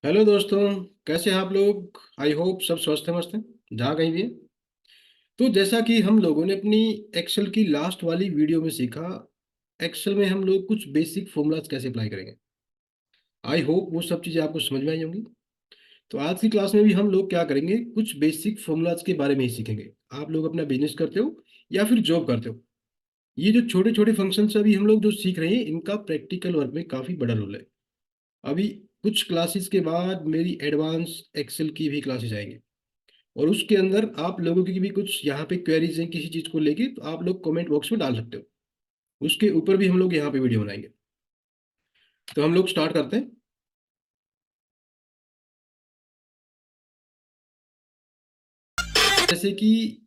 Hello दोस्तों। कैसे हैं आप लोग? आई होप सब स्वस्थ हैं, मस्त हैं, जहाँ कहीं भी हैं। तो जैसा कि हम लोगों ने अपनी एक्सेल की लास्ट वाली वीडियो में सीखा, एक्सेल में हम लोग कुछ बेसिक फॉर्मूलाज कैसे अप्लाई करेंगे। आई होप वो सब चीज़ें आपको समझ में आई होंगी। तो आज की क्लास में भी हम लोग क्या करेंगे, कुछ बेसिक फॉर्मूलाज के बारे में ही सीखेंगे। आप लोग अपना बिजनेस करते हो या फिर जॉब करते हो, ये जो छोटे छोटे फंक्शन अभी हम लोग जो सीख रहे हैं, इनका प्रैक्टिकल वर्क में काफ़ी बड़ा रोल है। अभी कुछ क्लासेस के बाद मेरी एडवांस एक्सेल की भी क्लासेस आएंगी, और उसके अंदर आप लोगों की भी कुछ यहाँ पे क्वेरीज हैं किसी चीज़ को लेके, तो आप लोग कमेंट बॉक्स में डाल सकते हो। उसके ऊपर भी हम लोग यहाँ पे वीडियो बनाएंगे। तो हम लोग स्टार्ट करते हैं। जैसे कि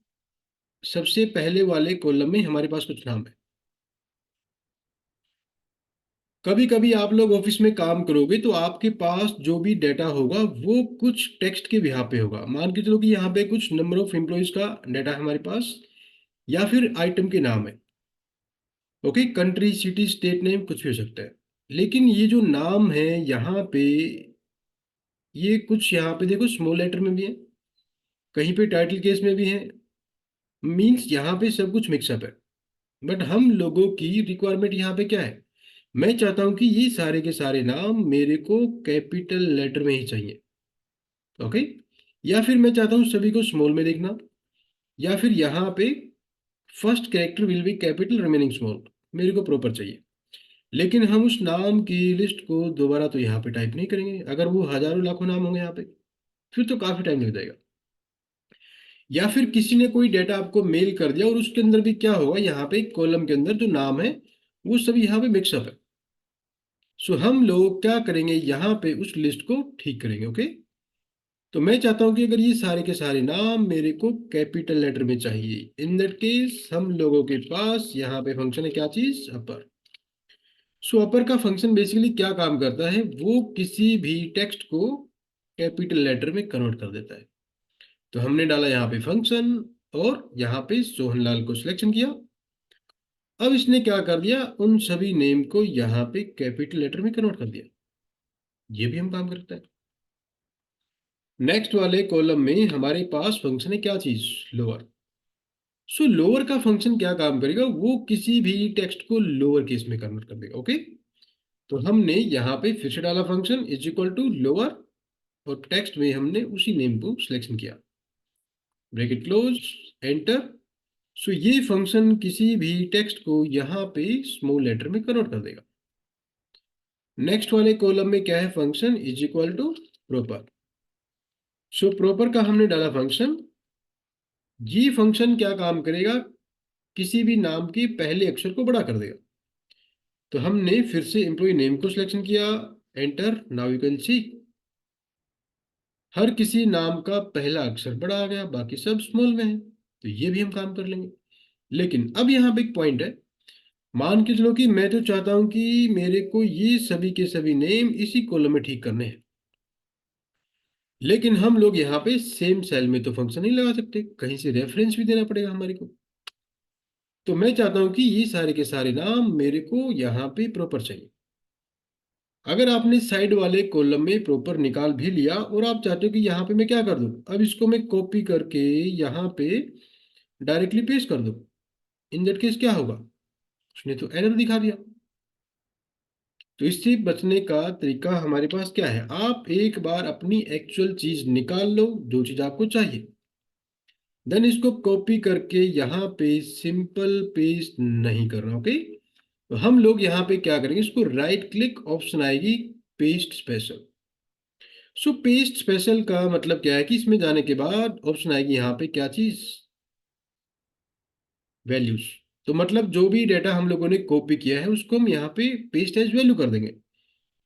सबसे पहले वाले कॉलम में हमारे पास कुछ नाम है। कभी कभी आप लोग ऑफिस में काम करोगे तो आपके पास जो भी डेटा होगा वो कुछ टेक्स्ट के बिहाफ पे होगा। मान के चलो कि यहाँ पे कुछ नंबर ऑफ एम्प्लॉयज का डेटा है हमारे पास, या फिर आइटम के नाम है। Okay, country, city, state name कुछ भी हो सकता है। लेकिन ये जो नाम है यहाँ पे, ये कुछ यहाँ पे देखो स्मॉल लेटर में भी है, कहीं पे टाइटल केस में भी है। मीन्स यहाँ पे सब कुछ मिक्सअप है। बट हम लोगों की रिक्वायरमेंट यहाँ पे क्या है, मैं चाहता हूँ कि ये सारे के सारे नाम मेरे को कैपिटल लेटर में ही चाहिए। ओके, या फिर मैं चाहता हूँ सभी को स्मॉल में देखना, या फिर यहाँ पे first character will be capital remaining small, मेरे को प्रॉपर चाहिए। लेकिन हम उस नाम की लिस्ट को दोबारा तो यहाँ पे टाइप नहीं करेंगे। अगर वो हजारों लाखों नाम होंगे यहाँ पे, फिर तो काफी टाइम लग जाएगा। या फिर किसी ने कोई डेटा आपको मेल कर दिया और उसके अंदर भी क्या होगा, यहाँ पे कॉलम के अंदर जो नाम है वो सभी यहाँ पे मिक्सअप है। सो हम लोग क्या करेंगे, यहाँ पे उस लिस्ट को ठीक करेंगे। ओके, तो मैं चाहता हूँ कि अगर ये सारे के सारे नाम मेरे को कैपिटल लेटर में चाहिए, इन दैट केस हम लोगों के पास यहाँ पे फंक्शन है, क्या चीज, अपर। सो अपर का फंक्शन बेसिकली क्या काम करता है, वो किसी भी टेक्स्ट को कैपिटल लेटर में कन्वर्ट कर देता है। तो हमने डाला यहाँ पे फंक्शन, और यहाँ पे सोहनलाल को सिलेक्शन किया। अब इसने क्या कर दिया, उन सभी नेम को यहाँ पे कैपिटल लेटर में कन्वर्ट कर दिया। ये भी हम काम करता है। नेक्स्ट वाले कॉलम में हमारे पास फंक्शन है, क्या चीज, लोअर। सो लोअर का फंक्शन क्या काम करेगा, वो किसी भी टेक्स्ट को लोअर केस में कन्वर्ट कर देगा। ओके, तो हमने यहाँ पे फिर से डाला function is equal to lower, और टेक्स्ट में हमने उसी नेम को सिलेक्शन किया, ब्रैकेट क्लोज, एंटर। सो ये फंक्शन किसी भी टेक्स्ट को यहाँ पे स्मॉल लेटर में कन्वर्ट कर देगा। नेक्स्ट वाले कॉलम में क्या है, function is equal to proper. So proper का हमने डाला फंक्शन। ये फंक्शन क्या काम करेगा, किसी भी नाम के पहले अक्षर को बड़ा कर देगा। तो हमने फिर से एम्प्लॉय नेम को सिलेक्शन किया, enter. Now you can see हर किसी नाम का पहला अक्षर बड़ा आ गया, बाकी सब स्मॉल में है। तो ये भी हम काम कर लेंगे। लेकिन अब यहाँ पे एक पॉइंट है। मान के चलो कि मैं तो चाहता हूं कि मेरे को ये सभी के सभी नेम इसी कॉलम में ठीक करने हैं। लेकिन हम लोग यहाँ पे सेम सेल में तो फंक्शन नहीं लगा सकते, कहीं से रेफरेंस भी देना पड़ेगा हमारे को। तो मैं चाहता हूं कि ये सारे के सारे नाम मेरे को यहाँ पे प्रॉपर चाहिए। अगर आपने साइड वाले कॉलम में प्रॉपर निकाल भी लिया और आप चाहते हो कि यहाँ पे मैं क्या कर दूं, अब इसको मैं कॉपी करके यहाँ पे डायरेक्टली पेस्ट कर दूं, इन दैट केस क्या होगा, उसने तो एरर दिखा दिया। तो इससे बचने का तरीका हमारे पास क्या है, आप एक बार अपनी एक्चुअल चीज निकाल लो, जो चीज आपको चाहिए, देन इसको कॉपी करके यहाँ पे सिंपल पेस्ट नहीं करना। ओके, तो हम लोग यहाँ पे क्या करेंगे, इसको राइट क्लिक ऑप्शन आएगी, पेस्ट स्पेशल। सो पेस्ट स्पेशल का मतलब क्या है कि इसमें जाने के बाद ऑप्शन आएगी यहाँ पे, क्या चीज, वैल्यूज। तो मतलब जो भी डेटा हम लोगों ने कॉपी किया है उसको हम यहाँ पे पेस्ट एज वैल्यू कर देंगे।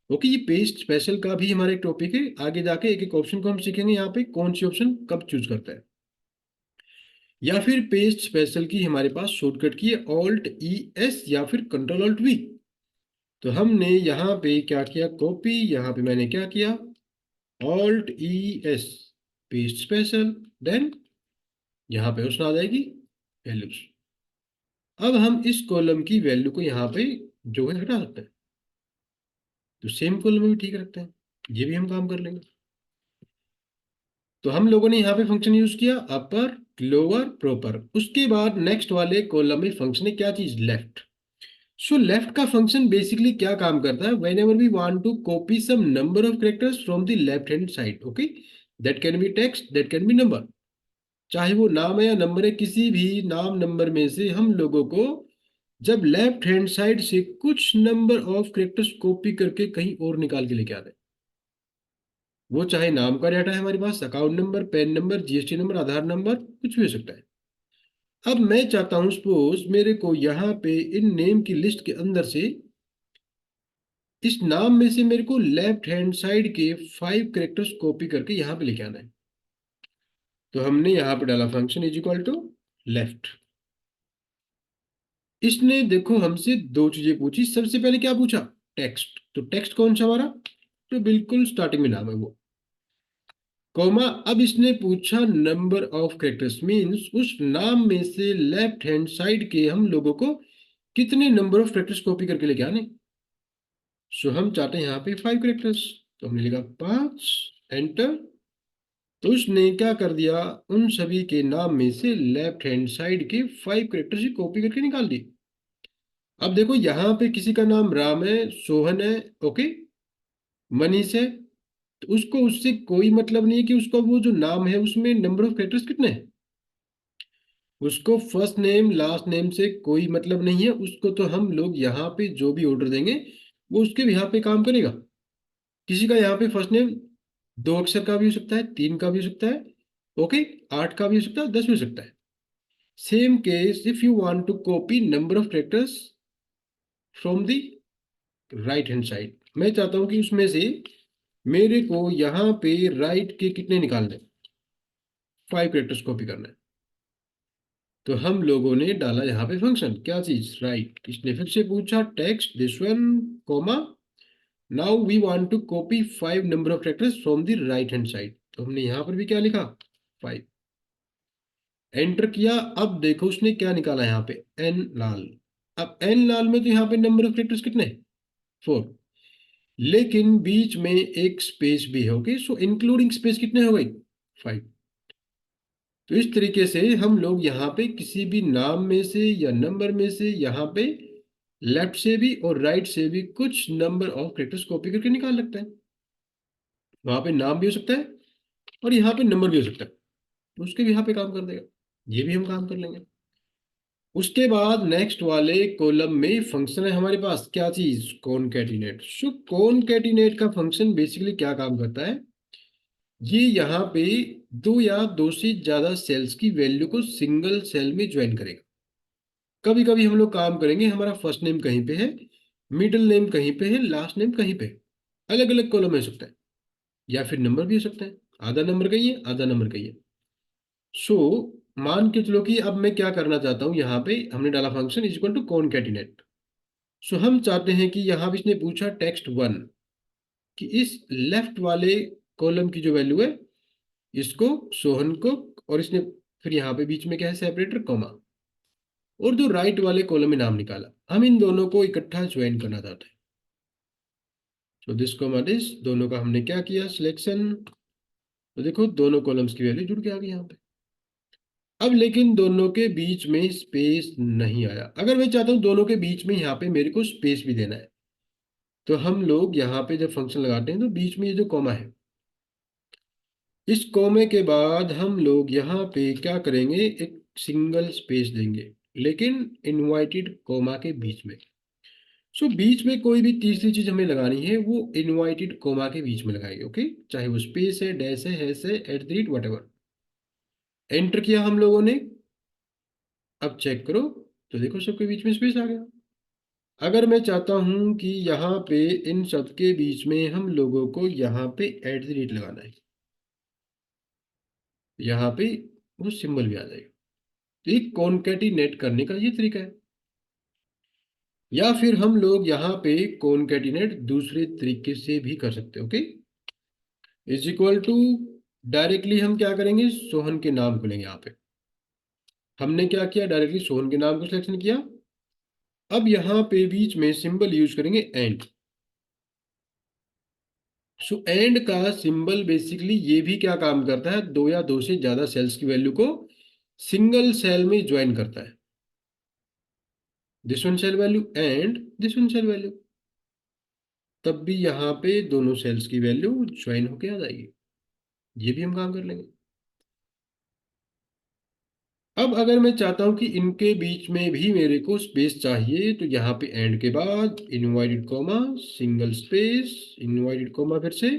ओके, ये पेस्ट स्पेशल का भी हमारा एक टॉपिक है, आगे जाके एक एक ऑप्शन को हम सीखेंगे यहाँ पे कौन सी ऑप्शन कब चूज करता है। या फिर पेस्ट स्पेशल की हमारे पास शॉर्टकट की है, ऑल्ट ई एस या फिर कंट्रोल ऑल्ट वी। तो हमने यहाँ पे क्या किया, कॉपी, यहाँ पे मैंने क्या किया, alt E S, paste special, then यहाँ पे ऑप्शन आ जाएगी वैल्यूज। अब हम इस कॉलम की वैल्यू को यहाँ पे जो है हटा सकते हैं, तो सेम कॉलम में भी ठीक रखते हैं। ये भी हम काम कर लेंगे। तो हम लोगों ने यहाँ पे फंक्शन यूज किया अपर, लोअर, प्रॉपर। उसके बाद नेक्स्ट वाले कॉलम में फंक्शन है क्या चीज, लेफ्ट। सो लेफ्ट का फंक्शन बेसिकली क्या काम करता है, whenever we want to copy some number of characters from the left hand side, okay, that can be text, that can be number. चाहे वो नाम है या नंबर है, किसी भी नाम नंबर में से हम लोगों को जब लेफ्ट हैंड साइड से कुछ नंबर ऑफ कैरेक्टर्स कॉपी करके कहीं और निकाल के लेके आते हैं, वो चाहे नाम का डाटा है हमारे पास, account number, PAN number, GST number, Aadhaar number, कुछ भी हो सकता है। अब मैं चाहता हूं सपोज मेरे को यहाँ पे इन नेम की लिस्ट के अंदर से इस नाम में से मेरे को लेफ्ट हैंड साइड के 5 कैरेक्टर्स कॉपी करके यहाँ पे लेके आना है। तो हमने यहाँ पे डाला function is equal to left. इसने देखो हमसे दो चीजें पूछी। सबसे पहले क्या पूछा, टेक्स्ट। तो टेक्स्ट कौन सा हमारा, तो बिल्कुल स्टार्टिंग में नाम है वो, कॉमा। अब इसने पूछा नंबर ऑफ कैरेक्टर्स, मींस उस नाम में से लेफ्ट हैंड साइड के हम लोगों को कितने नंबर ऑफ कैरेक्टर्स कॉपी करके लेके आने। सो हम चाहते हैं यहाँ पे 5 कैरेक्टर्स, तो हमने लिखा 5, एंटर। तो उसने क्या कर दिया, उन सभी के नाम में से लेफ्ट हैंड साइड के 5 कैरेक्टर्स ही कॉपी करके निकाल दी। अब देखो यहाँ पे किसी का नाम राम है, सोहन है, ओके, मनीष है, तो उसको उससे कोई मतलब नहीं है कि उसका वो जो नाम है उसमें नंबर ऑफ कैरेक्टर्स कितने हैं। उसको फर्स्ट नेम लास्ट नेम से कोई मतलब नहीं है, उसको तो हम लोग यहाँ पे जो भी ऑर्डर देंगे वो उसके भी यहाँ पे काम करेगा। किसी का यहाँ पे फर्स्ट नेम 2 अक्षर का भी हो सकता है, 3 का भी हो सकता है, ओके, 8 का भी हो सकता है, 10 भी हो सकता है। Same case if you want to copy number of characters from the right hand side, मैं चाहता हूं कि उसमें से मेरे को यहाँ पे राइट के कितने निकालने, 5 कैरेक्टर्स कॉपी करना है। तो हम लोगों ने डाला यहाँ पे फंक्शन क्या चीज, राइट। इसने फिर से पूछा text this one, comma, now we want to copy 5 number of characters from the right hand side. तो हमने यहाँ पर भी क्या लिखा, 5, एंटर किया। अब देखो उसने क्या निकाला यहाँ पे, एन लाल। अब एन लाल में तो यहाँ पे नंबर ऑफ कैरेक्टर्स कितने, 4, लेकिन बीच में एक स्पेस भी है, ओके, सो इंक्लूडिंग स्पेस कितने हो गई, 5। तो इस तरीके से हम लोग यहाँ पे किसी भी नाम में से या नंबर में से यहाँ पे लेफ्ट से भी और राइट से भी कुछ नंबर ऑफ कैरेक्टर्स कॉपी करके निकाल सकते हैं। वहां पे नाम भी हो सकता है और यहाँ पे नंबर भी हो सकता है, तो उसके भी यहाँ पे काम कर देगा। ये भी हम काम कर लेंगे। उसके बाद नेक्स्ट वाले कॉलम में फंक्शन है हमारे पास क्या चीज, कॉनकैटिनेट। सो कॉनकैटिनेट का फंक्शन बेसिकली क्या काम करता है, ये यहाँ पे दो या दो से ज्यादा सेल्स की वैल्यू को सिंगल सेल में ज्वाइन करेगा। कभी कभी हम लोग काम करेंगे, हमारा फर्स्ट नेम कहीं पे है, मिडिल नेम कहीं पे है, लास्ट नेम कहीं पे, अलग अलग कॉलम हो सकता है, या फिर नंबर भी हो सकता है, आधा नंबर कहीं है, आधा नंबर कहीं है। सो मान के चलो कि अब मैं क्या करना चाहता हूँ, यहाँ पे हमने डाला function is equal to concatenate. So हम चाहते हैं कि यहाँ पे इसने पूछा टेक्स्ट वन, कि इस लेफ्ट वाले कॉलम की जो वैल्यू है इसको, सोहन को, और इसने फिर यहाँ पे बीच में क्या है, सेपरेटर, कॉमा, और जो राइट वाले कॉलम में नाम निकाला, हम इन दोनों को इकट्ठा ज्वाइन करना चाहते हैं। तो दिस कॉमा दिस, दोनों का हमने क्या किया, सिलेक्शन। तो देखो दोनों कॉलम्स की वैल्यू जुड़ के आ गई यहाँ पे। अब लेकिन दोनों के बीच में स्पेस नहीं आया। अगर मैं चाहता हूँ दोनों के बीच में यहाँ पे मेरे को स्पेस भी देना है, तो हम लोग यहाँ पे जब फंक्शन लगाते हैं तो बीच में ये जो कॉमा है, इस कॉमे के बाद हम लोग यहाँ पे क्या करेंगे, एक सिंगल स्पेस देंगे, लेकिन इनवाइटेड कॉमा के बीच में। सो बीच में कोई भी तीसरी चीज हमें लगानी है वो इनवाइटेड कॉमा के बीच में लगाएंगे, ओके, चाहे वो स्पेस है, डैश है, हैश है, at the rate, what ever. Enter किया हम लोगों ने। अब चेक करो, तो देखो सबके बीच में स्पेस आ गया। अगर मैं चाहता हूं कि यहाँ पे इन सबके बीच में हम लोगों को यहाँ पे एट द रेट लगाना है, यहाँ पे वो सिंबल भी आ जाएगा। तो एक कॉनकैटिनेट करने का ये तरीका है। या फिर हम लोग यहाँ पे कॉनकैटिनेट दूसरे तरीके से भी कर सकते हैं, okay, is equal to, directly हम क्या करेंगे, सोहन के नाम को लेंगे यहाँ पे। हमने क्या किया, डायरेक्टली सोहन के नाम को सिलेक्शन किया। अब यहाँ पे बीच में सिंबल यूज करेंगे एंड। सो एंड का सिंबल बेसिकली ये भी क्या काम करता है, दो या दो से ज्यादा सेल्स की वैल्यू को सिंगल सेल में ज्वाइन करता है। This one cell value and this one cell value, तब भी यहाँ पे दोनों सेल्स की वैल्यू ज्वाइन होके आ जाएगी। ये भी हम काम कर लेंगे। अब अगर मैं चाहता हूं कि इनके बीच में भी मेरे को स्पेस चाहिए, तो यहाँ पे एंड के बाद invited comma single space invited comma फिर से।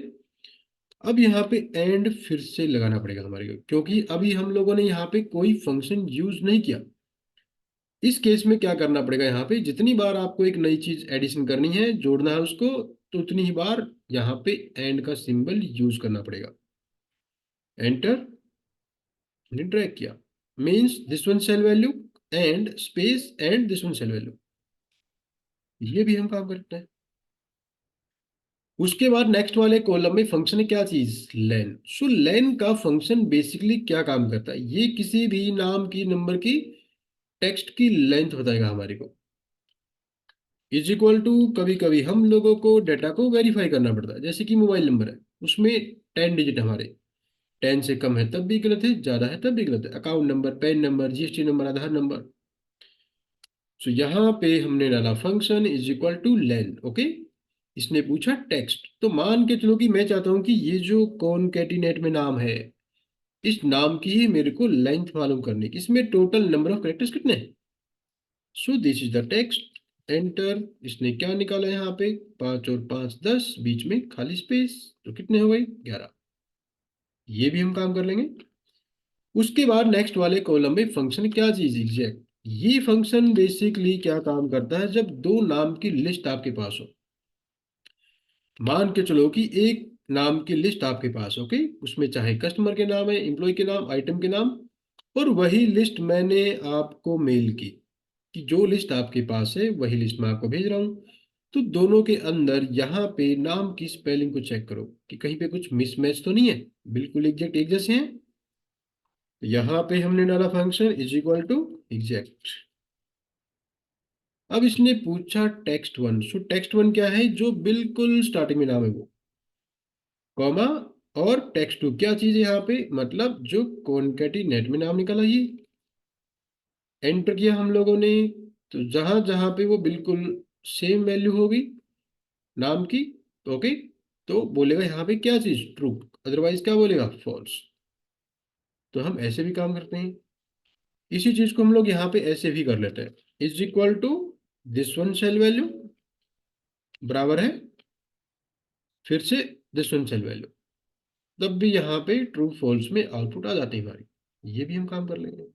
अब यहाँ पे एंड फिर से लगाना पड़ेगा हमारे को, क्योंकि अभी हम लोगों ने यहाँ पे कोई फंक्शन यूज नहीं किया। इस केस में क्या करना पड़ेगा, यहाँ पे जितनी बार आपको एक नई चीज एडिशन करनी है, जोड़ना है उसको, तो उतनी ही बार यहाँ पे एंड का सिंबल यूज करना पड़ेगा। एंटर, ड्रैग किया, means this one cell value and space and this one cell value. ये भी हम काम करते हैं। उसके बाद नेक्स्ट वाले कॉलम में फंक्शन है क्या चीज, लेन। सो लेन का फंक्शन बेसिकली क्या काम करता है, ये किसी भी नाम की नंबर की टेक्स्ट की लेंथ बताएगा हमारे को। इज इक्वल टू, कभी कभी हम लोगों को डाटा को वेरीफाई करना पड़ता है, जैसे कि मोबाइल नंबर है, उसमें 10 डिजिट हमारे, 10 से कम है तब भी गलत है, ज्यादा है तब भी गलत है। Account number, PAN number, GST number, Aadhaar number. So यहाँ पे हमने डाला function is equal to len. Okay, इसने पूछा टेक्स्ट, तो मान के चलो कि मैं चाहता हूं कि ये जो कॉनकैटिनेट में नाम है, इस नाम की ही मेरे को लेंथ मालूम करनी है, इसमें टोटल नंबर ऑफ कैरेक्टर्स कितने हैं। So this is the text, enter. इसने क्या निकाला यहाँ पे, 5 और 5 10, बीच में खाली स्पेस, तो कितने हो गए, 11। ये भी हम काम कर लेंगे। उसके बाद नेक्स्ट वाले कॉलम में फंक्शन क्या चीज, एग्जैक्ट। ये फंक्शन बेसिकली क्या काम करता है, जब दो नाम की लिस्ट आपके पास हो, मान के चलो कि एक नाम की लिस्ट आपके पास, ओके, उसमें चाहे कस्टमर के नाम है, एम्प्लॉय के नाम, आइटम के नाम, और वही लिस्ट मैंने आपको मेल की, कि जो लिस्ट आपके पास है वही लिस्ट मैं आपको भेज रहा हूँ। तो दोनों के अंदर यहाँ पे नाम की स्पेलिंग को चेक करो कि कहीं पे कुछ मिसमैच तो नहीं है, बिल्कुल एग्जैक्ट एक जैसे हैं। तो यहाँ पे हमने डाला function is equal to exact. अब इसने पूछा text one. So text one क्या है, जो बिल्कुल स्टार्टिंग में नाम है वो, कॉमा, और टेक्स्ट टू क्या चीज है यहाँ पे, मतलब जो कॉनकैटिनेट में नाम निकाला ये। एंटर किया हम लोगों ने, तो जहां जहां पे वो बिल्कुल सेम वैल्यू होगी नाम की, ओके, तो बोलेगा यहाँ पे क्या चीज, ट्रू, अदरवाइज क्या बोलेगा, फॉल्स। तो हम ऐसे भी काम करते हैं। इसी चीज को हम लोग यहाँ पे ऐसे भी कर लेते हैं, is equal to this one cell value बराबर है फिर से दिस वन सेल वैल्यू, तब भी यहाँ पे ट्रू फॉल्स में आउटपुट आ जाती है हमारी। ये भी हम काम कर लेंगे।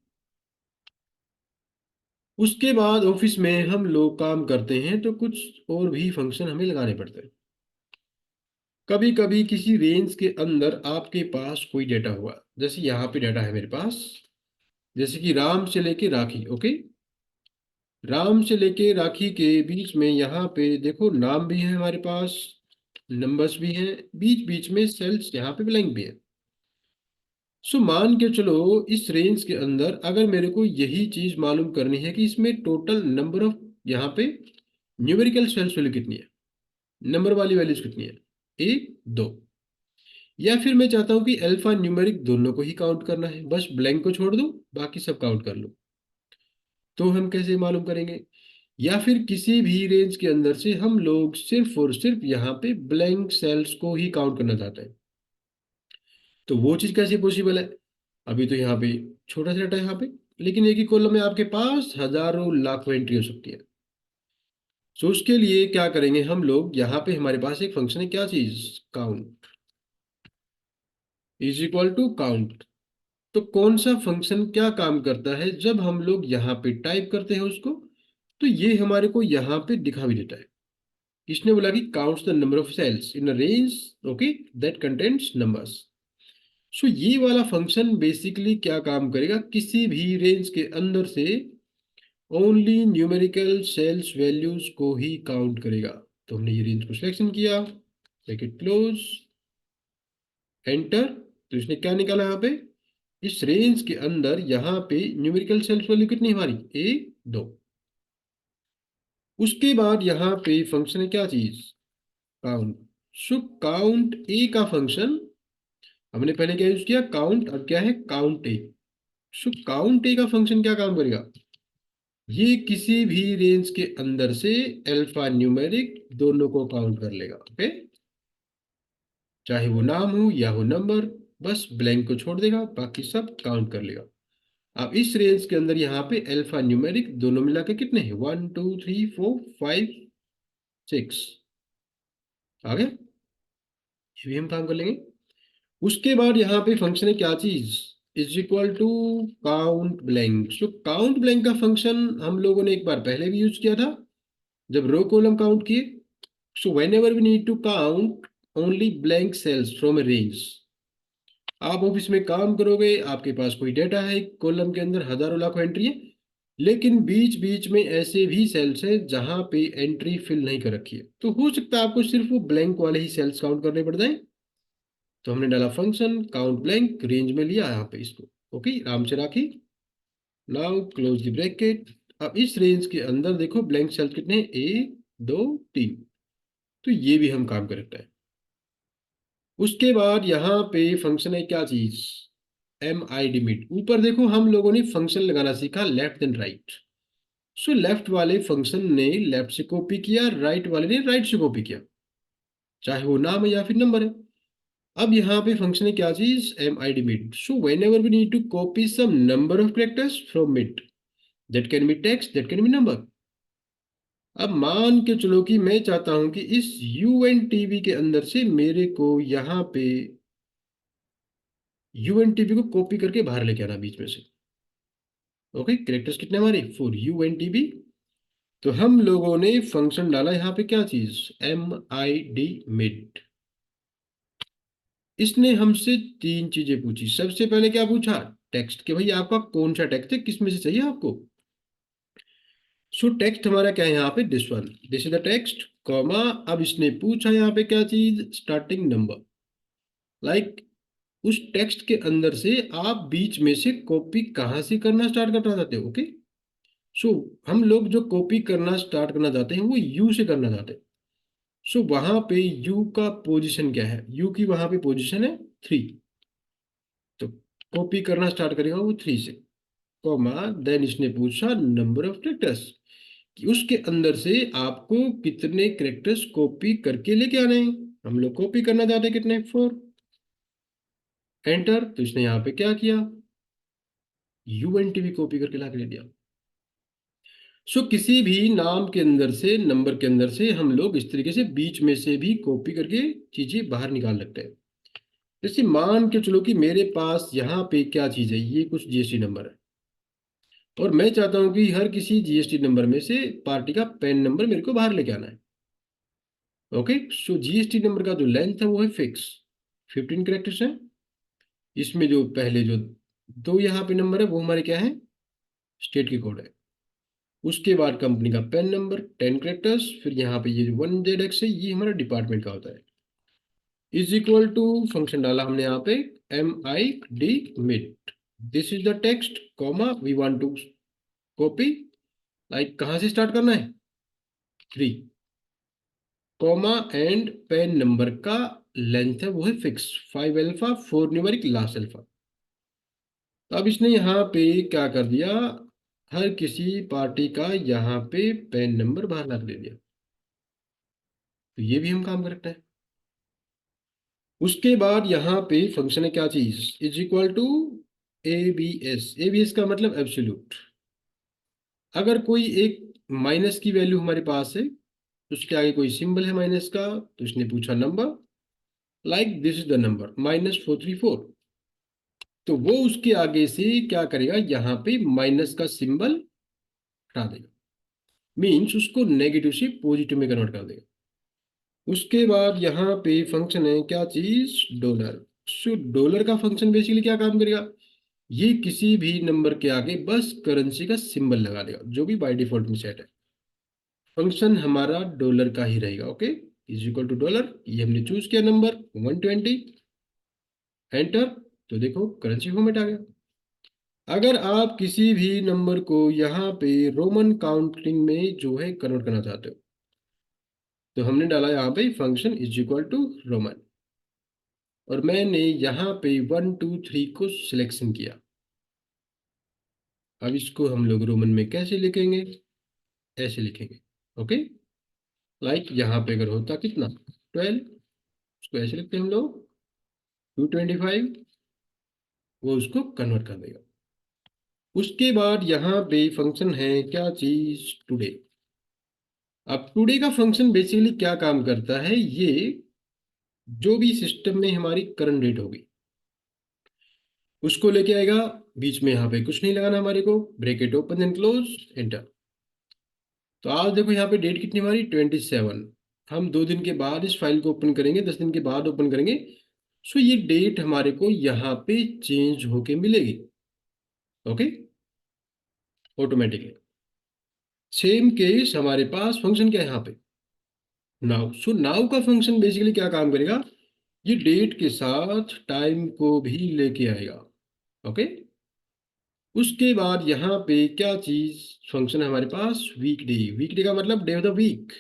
उसके बाद ऑफिस में हम लोग काम करते हैं, तो कुछ और भी फंक्शन हमें लगाने पड़ते हैं। कभी कभी किसी रेंज के अंदर आपके पास कोई डेटा हुआ, जैसे यहाँ पे डाटा है मेरे पास, जैसे कि राम से लेके राखी, ओके, राम से लेके राखी के बीच में यहाँ पे देखो नाम भी है हमारे पास, नंबर्स भी हैं, बीच बीच में सेल्स यहाँ पे ब्लैंक भी है। सो मान के चलो इस रेंज के अंदर अगर मेरे को यही चीज मालूम करनी है कि इसमें टोटल नंबर ऑफ यहाँ पे न्यूमेरिकल सेल्स वैल्यू कितनी है, नंबर वाली वैल्यूज कितनी है, एक दो, या फिर मैं चाहता हूं कि अल्फा न्यूमेरिक दोनों को ही काउंट करना है, बस ब्लैंक को छोड़ दो बाकी सब काउंट कर लो। तो हम कैसे मालूम करेंगे, या फिर किसी भी रेंज के अंदर से हम लोग सिर्फ और सिर्फ यहाँ पे ब्लैंक सेल्स को ही काउंट करना चाहते हैं, तो वो चीज कैसे पॉसिबल है। अभी तो यहाँ पे छोटा सा डाटा है यहाँ पे, लेकिन एक ही कॉलम में आपके पास हजारों लाखों एंट्री हो सकती है। सो उसके लिए क्या करेंगे हम लोग, यहाँ पे हमारे पास एक फंक्शन है क्या चीज, count, is equal to count. तो कौन सा फंक्शन क्या काम करता है, जब हम लोग यहाँ पे टाइप करते हैं उसको, तो ये हमारे को यहाँ पे दिखा भी देता है। इसने बोला कि counts the number of cells in a range, okay, that contains numbers. So ये वाला फंक्शन बेसिकली क्या काम करेगा, किसी भी रेंज के अंदर से ओनली न्यूमेरिकल सेल्स वैल्यूज को ही काउंट करेगा। तो हमने ये रेंज को सिलेक्शन किया, ब्रैकेट क्लोज, एंटर। तो इसने क्या निकाला यहाँ पे, इस रेंज के अंदर यहाँ पे न्यूमेरिकल सेल्स वैल्यू कितनी है हमारी, एक दो। उसके बाद यहाँ पे फंक्शन है क्या चीज, काउंट। सो काउंट ए का फंक्शन हमने पहले क्या यूज किया, काउंट, अब क्या है काउंट ए। सो काउंट ए का फंक्शन क्या काम करेगा, ये किसी भी रेंज के अंदर से अल्फा न्यूमेरिक दोनों को काउंट कर लेगा। ओके, चाहे वो नाम हो या हो नंबर, बस ब्लैंक को छोड़ देगा, बाकी सब काउंट कर लेगा। अब इस रेंज के अंदर यहाँ पे अल्फा न्यूमेरिक दोनों मिला के कितने हैं, 1 2 3 4 5 6 आ गए, ये भी हम काम कर लेंगे। उसके बाद यहाँ पे फंक्शन है क्या चीज, is equal to count blank. So count blank का फंक्शन हम लोगों ने एक बार पहले भी यूज किया था जब रो कॉलम काउंट किए। So whenever we need to count only blank cells from a range, आप ऑफिस में काम करोगे, आपके पास कोई डेटा है, कॉलम के अंदर हजारों लाखों एंट्री है, लेकिन बीच बीच में ऐसे भी सेल्स है जहां पे एंट्री फिल नहीं कर रखी है, तो हो सकता है आपको सिर्फ वो ब्लैंक वाले ही सेल्स काउंट करने पड़ जाए। तो हमने डाला फंक्शन काउंट ब्लैंक, रेंज में लिया यहाँ पे इसको। ओके, आराम से राखी, नाउ क्लोज द ब्रैकेट। अब इस रेंज के अंदर देखो ब्लैंक सेल कितने हैं, 1 2 3, तो ये भी हम काम करेक्ट है। उसके बाद यहाँ पे फंक्शन है क्या चीज, एम आई डिमिट। ऊपर देखो हम लोगों ने फंक्शन लगाना सीखा left then right. So left वाले फंक्शन ने लेफ्ट से कॉपी किया, राइट वाले ने राइट से कॉपी किया, चाहे वो नाम है या फिर नंबर है। अब यहाँ पे फंक्शन है क्या चीज, M I D mid. So whenever we need to copy some number of characters from mid, that can be text, that can be number. अब मान के चलो कि मैं चाहता हूं कि इस यू एन टी वी के अंदर से मेरे को यहाँ पे यू एन टी वी को कॉपी करके बाहर लेके आना बीच में से। ओके, कैरेक्टर्स कितने हमारे, for U N T V. तो हम लोगों ने फंक्शन डाला यहाँ पे क्या चीज, एम आई डी मिड। इसने हमसे तीन चीजें पूछी। सबसे पहले क्या पूछा, टेक्स्ट, कि भाई आपका कौन सा टेक्स्ट है, किस में से चाहिए आपको। सो टेक्स्ट हमारा क्या है यहाँ पे, this one, this is the text, comma. अब इसने पूछा यहाँ पे क्या चीज, स्टार्टिंग नंबर। लाइक उस टेक्स्ट के अंदर से आप बीच में से कॉपी कहाँ से करना स्टार्ट करना चाहते हो। ओके, सो हम लोग जो कॉपी करना स्टार्ट करना चाहते हैं वो यू से करना चाहते हैं। सो वहां पे यू का पोजीशन क्या है, यू की वहां पे पोजीशन है 3, तो कॉपी करना स्टार्ट करेगा वो 3 से, कॉमा। देन इसने पूछा नंबर ऑफ कैरेक्टर्स, कि उसके अंदर से आपको कितने कैरेक्टर्स कॉपी करके लेके आने हैं। हम लोग कॉपी करना चाहते हैं कितने, 4। एंटर, तो इसने यहाँ पे क्या किया, यू एन टी भी कॉपी करके ला के ले दिया। सो किसी भी नाम के अंदर से, नंबर के अंदर से हम लोग इस तरीके से बीच में से भी कॉपी करके चीजें बाहर निकाल सकते हैं। जैसे मान के चलो कि मेरे पास यहाँ पे क्या चीज है, ये कुछ जीएसटी नंबर है, और मैं चाहता हूँ कि हर किसी जीएसटी नंबर में से पार्टी का पैन नंबर मेरे को बाहर लेके आना है। ओके, सो जीएसटी नंबर का जो लेंथ है वो है फिक्स, 15 कैरेक्टर्स है। इसमें जो पहले जो दो यहाँ पे नंबर है वो हमारे क्या है, स्टेट के कोड है। उसके बाद कंपनी का पैन नंबर 10 कैरेक्टर्स, फिर यहाँ पे ये जो 1ZX है ये हमारा डिपार्टमेंट का होता है। इज इक्वल टू फंक्शन डाला हमने यहाँ पे, M I D mid, this is the text, comma, we want to copy. Like कहाँ से स्टार्ट करना है, 3, कॉमा, एंड पेन नंबर का लेंथ है वो है fix, 5 alpha, 4 numeric, last alpha. तो अब इसने यहाँ पे क्या कर दिया, हर किसी पार्टी का यहाँ पे पेन नंबर बाहर ला के दे दिया। तो ये भी हम काम करते हैं। उसके बाद यहाँ पे फंक्शन है क्या चीज, is equal to A B S. A B S का मतलब एब्सोल्यूट। अगर कोई एक माइनस की वैल्यू हमारे पास है, उसके आगे कोई सिंबल है माइनस का, तो इसने पूछा number, like this is the number -434। तो वो उसके आगे से क्या करेगा, यहाँ पे माइनस का सिंबल हटा देगा, मीन्स उसको नेगेटिव से पॉजिटिव में कन्वर्ट कर देगा। उसके बाद यहाँ पे फंक्शन है क्या चीज, डॉलर। सो डॉलर का फंक्शन बेसिकली क्या काम करेगा, ये किसी भी नंबर के आगे बस करेंसी का सिंबल लगा देगा जो भी बाय डिफॉल्ट में सेट है। फंक्शन हमारा डॉलर का ही रहेगा। Okay, is equal to dollar, ये हमने चूज किया नंबर 120, एंटर, तो देखो करेंसी फॉर्मेट आ गया। अगर आप किसी भी नंबर को यहाँ पे रोमन काउंटिंग में जो है कन्वर्ट करना चाहते हो, तो हमने डाला यहाँ पे function is equal to Roman, और मैंने यहाँ पे 1 2 3 को सिलेक्शन किया। अब इसको हम लोग रोमन में कैसे लिखेंगे, ऐसे लिखेंगे। ओके, लाइक यहाँ पे अगर होता कितना 12, उसको ऐसे लिखते हैं हम लोग 225, वो उसको कन्वर्ट कर देगा। उसके बाद यहाँ पे फंक्शन है क्या चीज, टुडे। अब टुडे का फंक्शन बेसिकली क्या काम करता है, ये जो भी सिस्टम में हमारी करंट डेट होगी उसको लेके आएगा। बीच में यहाँ पे कुछ नहीं लगाना हमारे को, bracket open and close, enter. तो आज देखो यहाँ पे डेट कितनी हमारी 27। हम 2 दिन के बाद इस फाइल को ओपन करेंगे, 10 दिन के बाद ओपन करेंगे। सो ये डेट हमारे को यहाँ पे चेंज होके मिलेगी। Okay, automatically. सेम केस हमारे पास फंक्शन क्या है यहाँ पे, नाउ। सो नाउ का फंक्शन बेसिकली क्या काम करेगा, ये डेट के साथ टाइम को भी लेके आएगा। ओके, उसके बाद यहाँ पे क्या चीज फंक्शन है हमारे पास, वीकडे। वीकडे का मतलब डे ऑफ द वीक।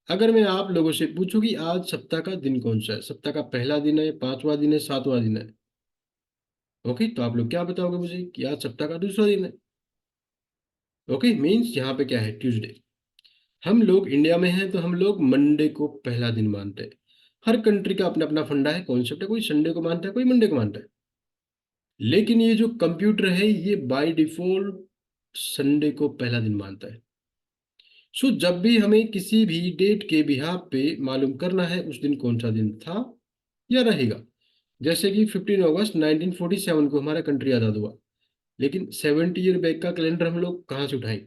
अगर मैं आप लोगों से पूछूं कि आज सप्ताह का दिन कौन सा है, सप्ताह का पहला दिन है, पांचवा दिन है, सातवां दिन है, ओके, तो आप लोग क्या बताओगे मुझे कि आज सप्ताह का दूसरा दिन है। ओके, मीन्स यहाँ पे क्या है, ट्यूसडे। हम लोग इंडिया में हैं तो हम लोग मंडे को पहला दिन मानते हैं। हर कंट्री का अपना अपना फंडा है, कॉन्सेप्ट है, कोई संडे को मानता है, कोई मंडे को मानता है। लेकिन ये जो कंप्यूटर है ये बाय डिफॉल्ट संडे को पहला दिन मानता है। सो जब भी हमें किसी भी डेट के बिहाफ पे मालूम करना है उस दिन कौन सा दिन था या रहेगा, जैसे कि 15 अगस्त 1947 को हमारा कंट्री आज़ाद हुआ, लेकिन 70 ईयर बैक का कैलेंडर हम लोग कहाँ से उठाएं।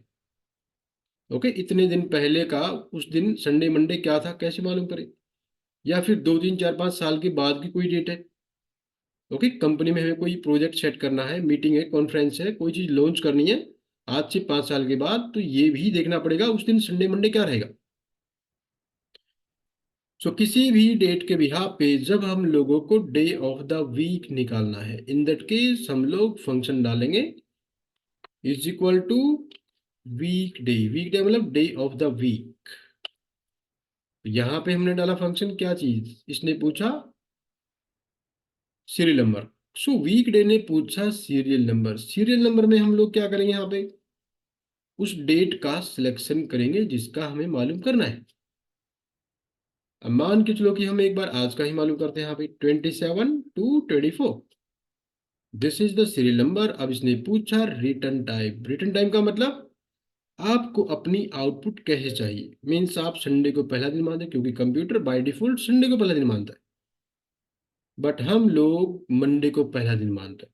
ओके, इतने दिन पहले का उस दिन संडे मंडे क्या था कैसे मालूम करें, या फिर 2 3 4 5 साल के बाद की कोई डेट है। ओके, कंपनी में हमें कोई प्रोजेक्ट सेट करना है, मीटिंग है, कॉन्फ्रेंस है, कोई चीज़ लॉन्च करनी है आज से 5 साल के बाद, तो ये भी देखना पड़ेगा उस दिन संडे मंडे क्या रहेगा। सो किसी भी डेट के बिहाफ पे जब हम लोगों को डे ऑफ द वीक निकालना है, इन दैट केस हम लोग फंक्शन डालेंगे is equal to weekday. Weekday मतलब डे ऑफ द वीक। यहाँ पे हमने डाला फंक्शन क्या चीज, इसने पूछा serial number. So weekday ने पूछा सीरियल नंबर। सीरियल नंबर में हम लोग क्या करेंगे, यहाँ पे उस डेट का सिलेक्शन करेंगे जिसका हमें मालूम करना है। अब मान के चलो कि हम एक बार आज का ही मालूम करते हैं, यहाँ पे 27 to 24, this is the serial number. अब इसने पूछा रिटर्न टाइप। रिटर्न टाइम का मतलब आपको अपनी आउटपुट कैसे चाहिए, मीन्स आप संडे को पहला दिन मानते हैं क्योंकि कंप्यूटर बाय डिफॉल्ट संडे को पहला दिन मानता है, बट हम लोग मंडे को पहला दिन मानते हैं।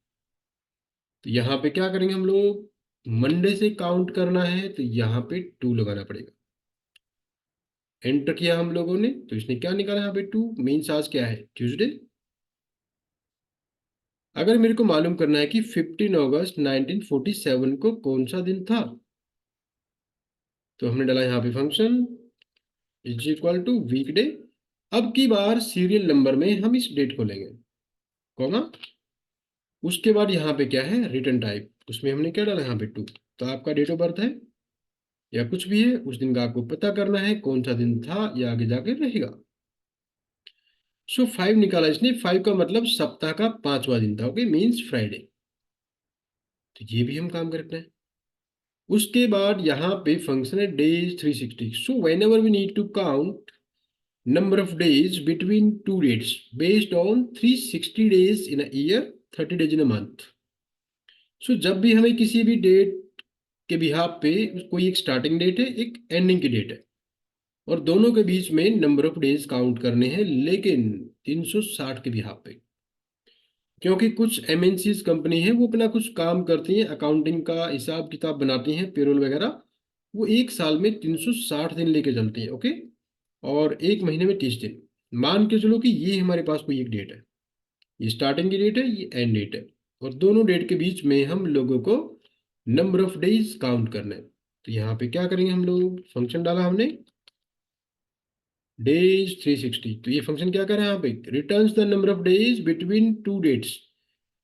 तो यहाँ पे क्या करेंगे हम लोग, मंडे से काउंट करना है तो यहाँ पे 2 लगाना पड़ेगा। एंटर किया हम लोगों ने तो इसने क्या निकाला, यहाँ पे 2, मीन्स आज क्या है, ट्यूसडे। अगर मेरे को मालूम करना है कि 15 अगस्त 1947 को कौन सा दिन था, तो हमने डाला यहाँ पे फंक्शन इज इक्वल टू वीकडे। अब की बार सीरियल नंबर में हम इस डेट को लेंगे, कॉमा, उसके बाद यहाँ पे क्या है रिटर्न टाइप, उसमें हमने क्या डाला यहाँ पे 2। तो आपका डेट ऑफ बर्थ है या कुछ भी है, उस दिन का आपको पता करना है कौन सा दिन था या आगे जाके रहेगा। सो 5 निकाला इसने। 5 का मतलब सप्ताह का पांचवा दिन था, ओके, मीन्स फ्राइडे। तो ये भी हम काम करते हैं। उसके बाद यहाँ पे फंक्शन है days 360। So whenever we need to count number of days between two dates based on 360 days in a year, 30 days in a month. So जब भी हमें किसी भी डेट के बिहाफ पे कोई एक स्टार्टिंग डेट है, एक एंडिंग की डेट है, और दोनों के बीच में नंबर ऑफ डेज काउंट करने हैं, लेकिन 360 के बिहाफ पे। क्योंकि कुछ एमएनसीज कंपनी है वो अपना कुछ काम करती हैं, अकाउंटिंग का हिसाब किताब बनाती हैं, पेरोल वगैरह, वो एक साल में 360 दिन लेके चलती है। ओके, और एक महीने में 30 दिन। मान के चलो कि ये हमारे पास कोई एक डेट है, ये स्टार्टिंग की डेट है, ये एंड डेट है, और दोनों डेट के बीच में हम लोगों को नंबर ऑफ डेज काउंट करना है। तो यहाँ पे क्या करेंगे हम लोग, फंक्शन डाला हमने डेज 360। तो ये फंक्शन क्या कर रहा है, यहाँ पे returns the number of days between two dates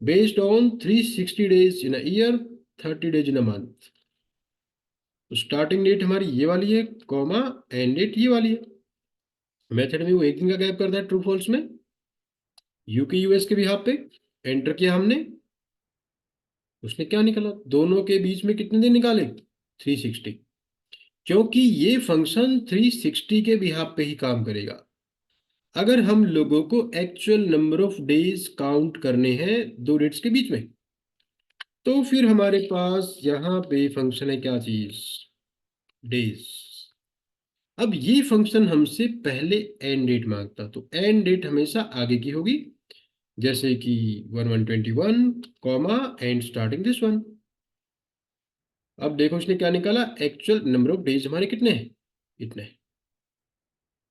based on 360 days in a year, 30 days in a month. तो स्टार्टिंग डेट हमारी ये वाली है, कॉमा, एंड डेट ये वाली है। मेथड में वो एक दिन का गैप करता है ट्रू फॉल्स में। यू के यूएस के बिहाफ पे एंटर किया हमने, उसने क्या निकाला, दोनों के बीच में कितने दिन निकाले, 360। क्योंकि ये फंक्शन 360 के बिहाफ पे ही काम करेगा। अगर हम लोगों को actual number of days count करने हैं दो डेट्स के बीच में, तो फिर हमारे पास यहाँ पे फंक्शन है क्या चीज, डेज। अब ये फंक्शन हमसे पहले एंड डेट मांगता, तो एंड डेट हमेशा आगे की होगी, जैसे कि 1121 comma and starting this one. अब देखो इसने क्या निकाला, एक्चुअल नंबर ऑफ डेज हमारे कितने हैं, इतने।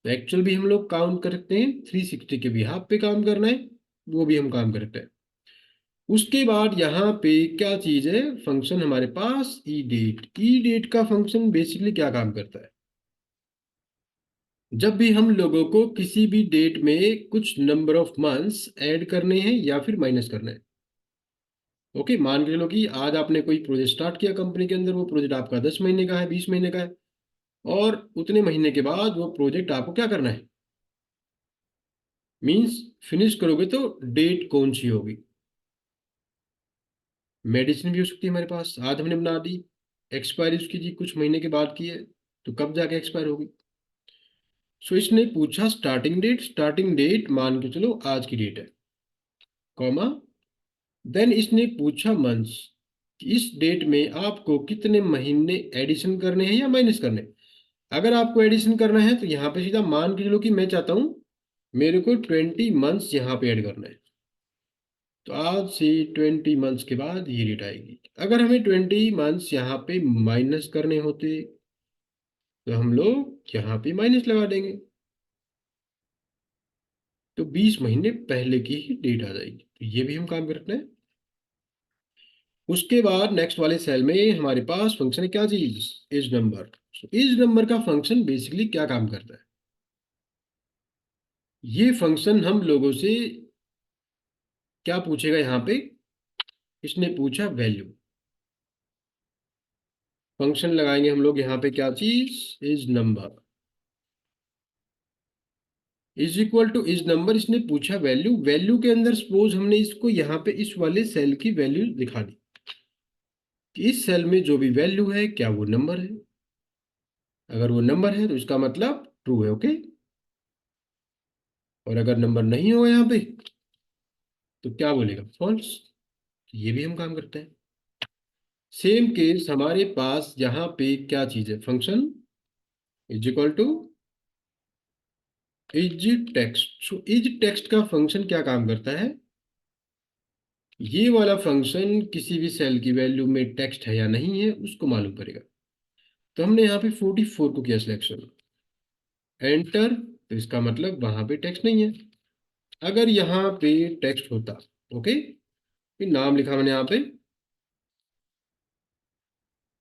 तो एक्चुअल भी हम लोग काउंट कर सकते हैं, 360 के भी हाफ पे काम करना है, वो भी हम काम करते हैं। उसके बाद यहाँ पे क्या चीज है, फंक्शन हमारे पास ई डेट। ई डेट का फंक्शन बेसिकली क्या काम करता है, जब भी हम लोगों को किसी भी डेट में कुछ नंबर ऑफ मंथ्स ऐड करने हैं या फिर माइनस करना है। ओके, मान के चलो कि आज आपने कोई प्रोजेक्ट स्टार्ट किया कंपनी के अंदर, वो प्रोजेक्ट आपका 10 महीने का है, 20 महीने का है, और उतने महीने के बाद वो प्रोजेक्ट आपको क्या करना है, मीन्स फिनिश करोगे, तो डेट कौन सी होगी। मेडिसिन भी हो सकती है हमारे पास, आज हमने बना दी, एक्सपायरी उसकी जी कुछ महीने के बाद की है, तो कब जाके एक्सपायर होगी। सो इसने पूछा स्टार्टिंग डेट, स्टार्टिंग डेट मान के चलो आज की डेट है, कॉमा देन इसने पूछा मंथ्स, इस डेट में आपको कितने महीने एडिशन करने हैं या माइनस करने हैं। अगर आपको एडिशन करना है तो यहाँ पे सीधा मान के चलो कि मैं चाहता हूँ मेरे को 20 मंथ्स यहाँ पे ऐड करना है, तो आज से 20 मंथ्स के बाद ये डेट आएगी। अगर हमें 20 मंथ्स यहाँ पे माइनस करने होते, तो हम लोग यहाँ पे माइनस लगा देंगे, तो 20 महीने पहले की ही डेट आ जाएगी। तो ये भी हम काम करते हैं। उसके बाद नेक्स्ट वाले सेल में हमारे पास फंक्शन है क्या चीज, इज नंबर। इज नंबर का फंक्शन बेसिकली क्या काम करता है, ये फंक्शन हम लोगों से क्या पूछेगा, यहाँ पे इसने पूछा वैल्यू। फंक्शन लगाएंगे हम लोग यहाँ पे क्या चीज, is number is equal two is number. इसने पूछा वैल्यू, वैल्यू के अंदर सपोज हमने इसको यहाँ पे इस वाले सेल की वैल्यू दिखा दी कि इस सेल में जो भी वैल्यू है क्या वो नंबर है। अगर वो नंबर है तो इसका मतलब ट्रू है, ओके। और अगर नंबर नहीं होगा यहाँ पे तो क्या बोलेगा, फॉल्स। ये भी हम काम करते हैं। सेम केस हमारे पास यहाँ पे क्या चीज है, function is equal two is text. So is text का फंक्शन क्या काम करता है, ये वाला फंक्शन किसी भी सेल की वैल्यू में टेक्स्ट है या नहीं है उसको मालूम करेगा। तो हमने यहाँ पे 44 को किया सिलेक्शन, एंटर, तो इसका मतलब वहां पे टेक्स्ट नहीं है। अगर यहाँ पे टेक्स्ट होता, ओके, फिर नाम लिखा मैंने यहाँ पे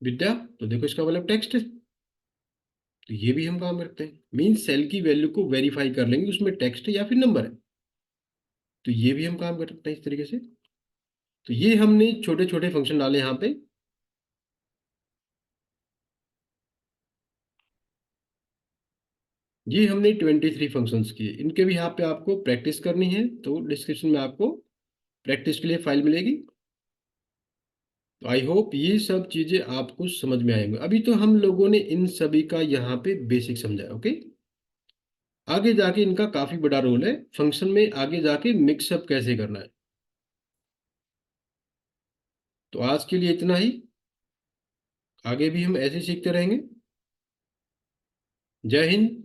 विद्या, तो देखो इसका मतलब टेक्स्ट है। तो ये भी हम काम करते हैं, मीन सेल की वैल्यू को वेरीफाई कर लेंगे उसमें टेक्स्ट है या फिर नंबर है। तो ये भी हम काम कर सकते हैं इस तरीके से। तो ये हमने छोटे छोटे फंक्शन डाले यहाँ पे। ये हमने 23 फंक्शंस किए, इनके भी यहाँ पे आपको प्रैक्टिस करनी है, तो डिस्क्रिप्शन में आपको प्रैक्टिस के लिए फाइल मिलेगी। तो आई होप ये सब चीजें आपको समझ में आएंगे। अभी तो हम लोगों ने इन सभी का यहाँ पे बेसिक समझा है, ओके। आगे जाके इनका काफी बड़ा रोल है फंक्शन में, आगे जाके मिक्सअप कैसे करना है। तो आज के लिए इतना ही, आगे भी हम ऐसे सीखते रहेंगे। जय हिंद।